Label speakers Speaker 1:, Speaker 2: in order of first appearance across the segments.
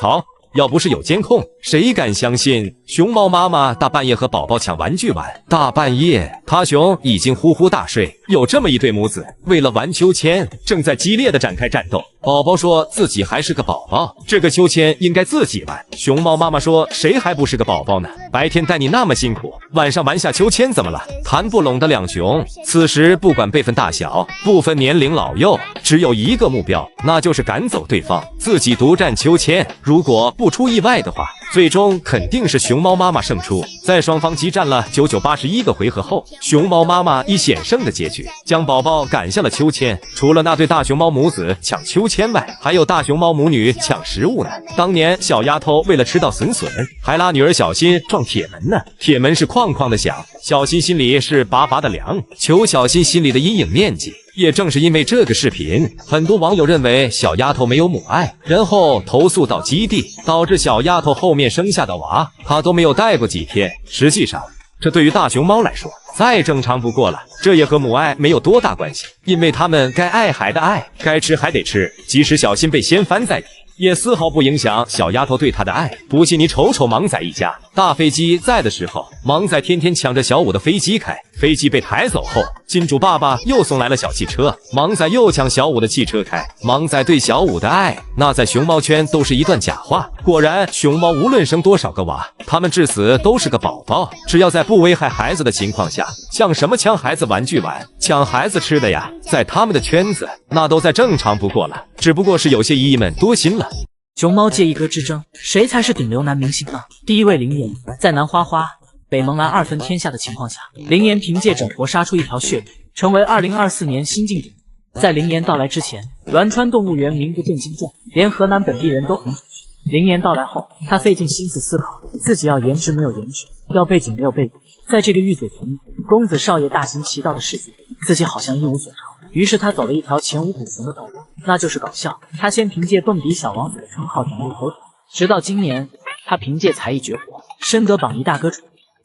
Speaker 1: 操！要不是有监控，谁敢相信熊猫妈妈大半夜和宝宝抢玩具玩？大半夜，他熊已经呼呼大睡，有这么一对母子，为了玩秋千，正在激烈的展开战斗。宝宝说自己还是个宝宝，这个秋千应该自己玩。熊猫妈妈说，谁还不是个宝宝呢？白天带你那么辛苦，晚上玩下秋千怎么了？谈不拢的两熊，此时不管辈分大小，不分年龄老幼，只有一个目标，那就是赶走对方，自己独占秋千。如果不出意外的话，最终肯定是熊猫妈妈胜出。在双方激战了981个回合后，熊猫妈妈以险胜的结局将宝宝赶下了秋千。除了那对大熊猫母子抢秋千外，还有大熊猫母女抢食物呢。当年小丫头为了吃到笋笋，还拉女儿小新撞铁门呢。铁门是哐哐的响，小新心里是拔拔的凉。求小新心里的阴影面积。也正是因为这个视频，很多网友认为小丫头没有母爱，然后投诉到基地，导致小丫头后面生下的娃她都没有带过几天。实际上，这对于大熊猫来说再正常不过了，这也和母爱没有多大关系，因为它们该爱还得爱，该吃还得吃，即使小新被掀翻在地，也丝毫不影响小丫头对他的爱。不信你瞅瞅芒仔一家，大飞机在的时候，芒仔天天抢着小五的飞机开，飞机被抬走后，金主爸爸又送来了小汽车，芒仔又抢小五的汽车开。芒仔对小五的爱，那在熊猫圈都是一段假话。果然，熊猫无论生多少个娃，他们至死都是个宝宝，只要在不危害孩子的情况下，抢什么抢孩子玩具玩，抢孩子吃的呀，在他们的圈子那都再正常不过了，只不过是有些姨姨们多心了。
Speaker 2: 熊猫界一哥之争，谁才是顶流男明星呢？第一位林岩，在南花花、北萌蓝2分天下的情况下，林岩凭借整活杀出一条血路，成为2024年新晋顶。在林岩到来之前，栾川动物园名不见经传，连河南本地人都很熟悉。林岩到来后，他费尽心思思考，自己要颜值没有颜值，要背景没有背景，在这个玉嘴甜公子少爷大行其道的世界，自己好像一无所长。于是他走了一条前无古人的道路，那就是搞笑。他先凭借蹦迪小王子的称号崭露头角，直到今年，他凭借才艺绝活，深得榜一大哥宠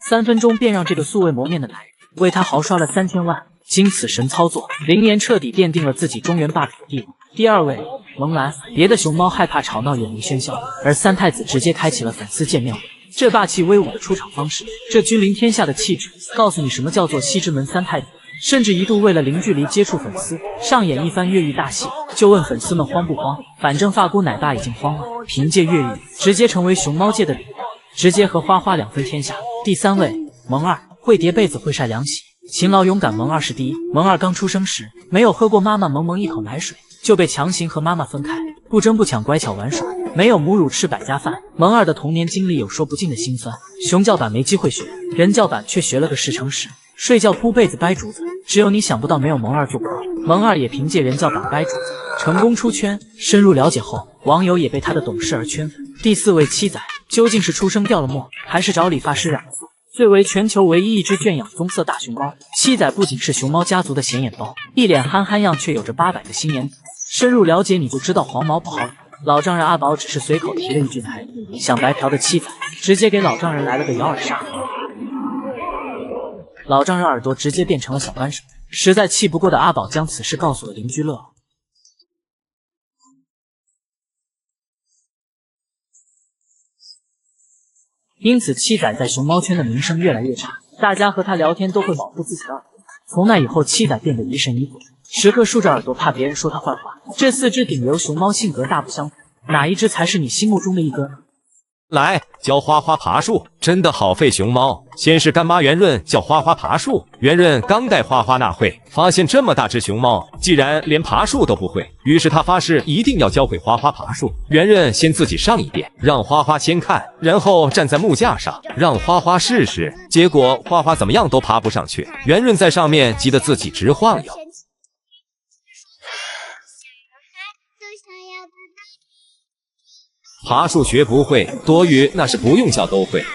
Speaker 2: ，3分钟便让这个素未谋面的男人为他豪刷了3000万。经此神操作，林岩彻底奠定了自己中原霸主的地位。第二位，萌兰。别的熊猫害怕吵闹，远离喧嚣，而三太子直接开启了粉丝见面会。这霸气威武的出场方式，这君临天下的气质，告诉你什么叫做西直门三太子。甚至一度为了零距离接触粉丝，上演一番越狱大戏。就问粉丝们慌不慌？反正发姑奶爸已经慌了，凭借越狱直接成为熊猫界的顶流，直接和花花2分天下。第三位，萌二。会叠被子，会晒凉席，勤劳勇敢，萌二是第一。萌二刚出生时没有喝过妈妈萌一口奶水，就被强行和妈妈分开，不争不抢，乖巧玩耍，没有母乳吃百家饭。萌二的童年经历有说不尽的辛酸，熊叫板没机会学，人叫板却学了个10乘10。睡觉铺被子掰竹子，只有你想不到，没有萌二做不到。萌二也凭借人教板掰竹子成功出圈。深入了解后，网友也被他的懂事而圈粉。第四位，七仔。究竟是出生掉了墨，还是找理发师染了色？最为全球唯一一只圈养棕色大熊猫，七仔不仅是熊猫家族的显眼包，一脸憨憨样，却有着800个心眼子。深入了解你就知道黄毛不好惹。老丈人阿宝只是随口提了一句台，想白嫖的七仔直接给老丈人来了个咬耳杀。老丈人耳朵直接变成了小扳手，实在气不过的阿宝将此事告诉了邻居乐。因此七仔在熊猫圈的名声越来越差，大家和他聊天都会保护自己的耳朵。从那以后，七仔变得疑神疑鬼，时刻竖着耳朵，怕别人说他坏话。这4只顶流熊猫性格大不相同，哪一只才是你心目中的一哥呢？
Speaker 1: 来教花花爬树，真的好费熊猫。先是干妈圆润教花花爬树，圆润刚带花花那会，发现这么大只熊猫既然连爬树都不会，于是他发誓一定要教会花花爬树。圆润先自己上一遍，让花花先看，然后站在木架上让花花试试，结果花花怎么样都爬不上去，圆润在上面急得自己直晃悠。爬树学不会多余，那是不用教都会。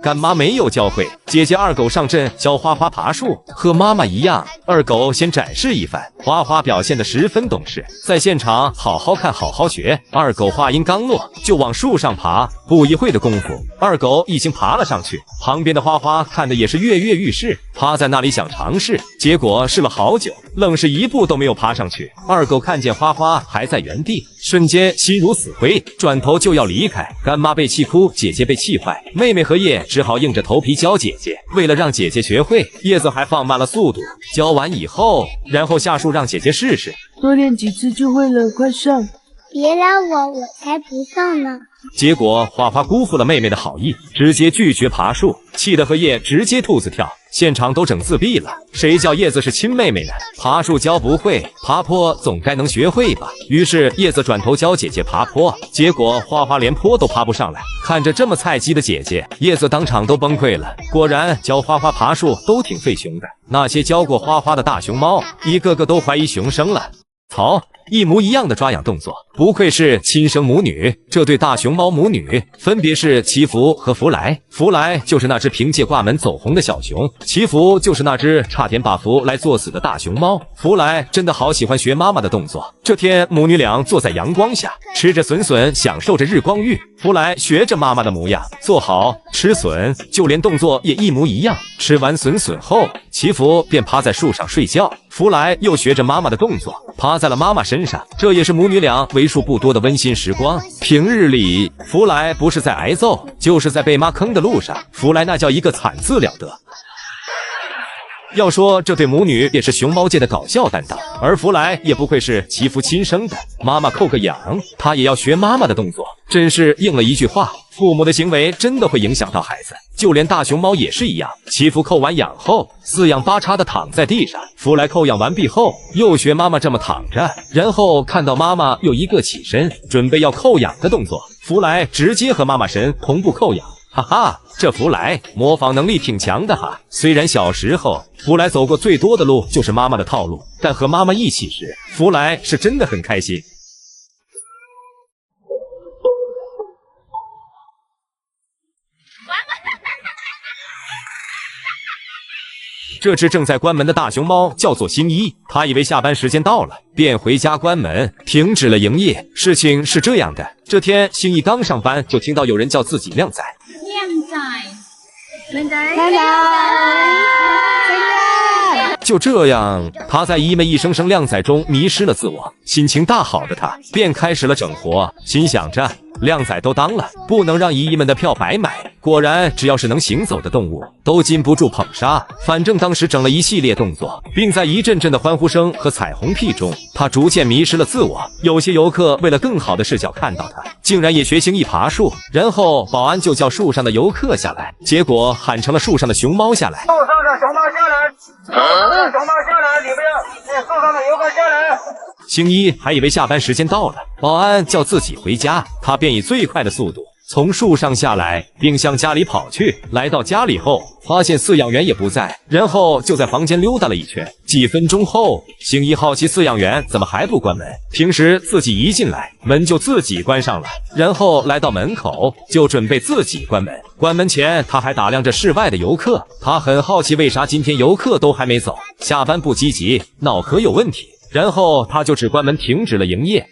Speaker 1: 干妈没有教会姐姐二狗上阵教花花爬树，和妈妈一样，二狗先展示一番。花花表现得十分懂事，在现场好好看好好学。二狗话音刚落，就往树上爬，不一会的功夫，二狗已经爬了上去。旁边的花花看的也是跃跃欲试，趴在那里想尝试，结果试了好久，愣是一步都没有爬上去。二狗看见花花还在原地，瞬间心如死灰，转头就要离开。干妈被气哭，姐姐被气坏，妹妹和叶只好硬着头皮教姐姐。为了让姐姐学会，叶子还放慢了速度。教完以后，然后下树让姐姐试试，
Speaker 3: 多练几次就会了，快上！
Speaker 4: 别拉我，我才不上呢。
Speaker 1: 结果花花辜负了妹妹的好意，直接拒绝爬树，气得荷叶直接兔子跳，现场都整自闭了。谁叫叶子是亲妹妹呢？爬树教不会，爬坡总该能学会吧？于是叶子转头教姐姐爬坡，结果花花连坡都爬不上来。看着这么菜鸡的姐姐，叶子当场都崩溃了。果然教花花爬树都挺费熊的，那些教过花花的大熊猫，一个个都怀疑熊生了。曹，一模一样的抓痒动作，不愧是亲生母女。这对大熊猫母女分别是祈福和福来，福来就是那只凭借挂门走红的小熊，祈福就是那只差点把福来作死的大熊猫。福来真的好喜欢学妈妈的动作。这天母女俩坐在阳光下，吃着笋笋，享受着日光浴。福来学着妈妈的模样坐好吃笋，就连动作也一模一样。吃完笋笋后，祈福便趴在树上睡觉，福来又学着妈妈的动作趴在了妈妈身上。这也是母女俩为数不多的温馨时光。平日里，福来不是在挨揍，就是在被妈坑的路上。福来那叫一个惨字了得。要说这对母女也是熊猫界的搞笑担当，而福来也不愧是祈福亲生的，妈妈扣个痒，他也要学妈妈的动作，真是应了一句话，父母的行为真的会影响到孩子，就连大熊猫也是一样。祈福扣完痒后，四仰八叉的躺在地上，福来扣痒完毕后，又学妈妈这么躺着，然后看到妈妈又一个起身，准备要扣痒的动作，福来直接和妈妈神同步扣痒。哈哈，这福来模仿能力挺强的哈。虽然小时候福来走过最多的路就是妈妈的套路，但和妈妈一起时，福来是真的很开心。这只正在关门的大熊猫叫做星一，他以为下班时间到了，便回家关门，停止了营业。事情是这样的，这天星一刚上班，就听到有人叫自己靓仔。就这样，他在姨妹一声声靓仔中迷失了自我，心情大好的他便开始了整活，心想着靓仔都当了，不能让姨姨们的票白买。果然，只要是能行走的动物，都禁不住捧杀。反正当时整了一系列动作，并在一阵阵的欢呼声和彩虹屁中，他逐渐迷失了自我。有些游客为了更好的视角看到他，竟然也学星一爬树，然后保安就叫树上的游客下来，结果喊成了树上的熊猫下来。
Speaker 5: 树上的熊猫下来，树上的熊猫下来，你不要，树上的游客下来。
Speaker 1: 星一还以为下班时间到了，保安叫自己回家，他便以最快的速度从树上下来，并向家里跑去。来到家里后，发现饲养员也不在，然后就在房间溜达了一圈。几分钟后，星一好奇饲养员怎么还不关门，平时自己一进来门就自己关上了，然后来到门口就准备自己关门。关门前他还打量着室外的游客，他很好奇为啥今天游客都还没走，下班不积极，脑壳有问题。然后他就只关门停止了营业。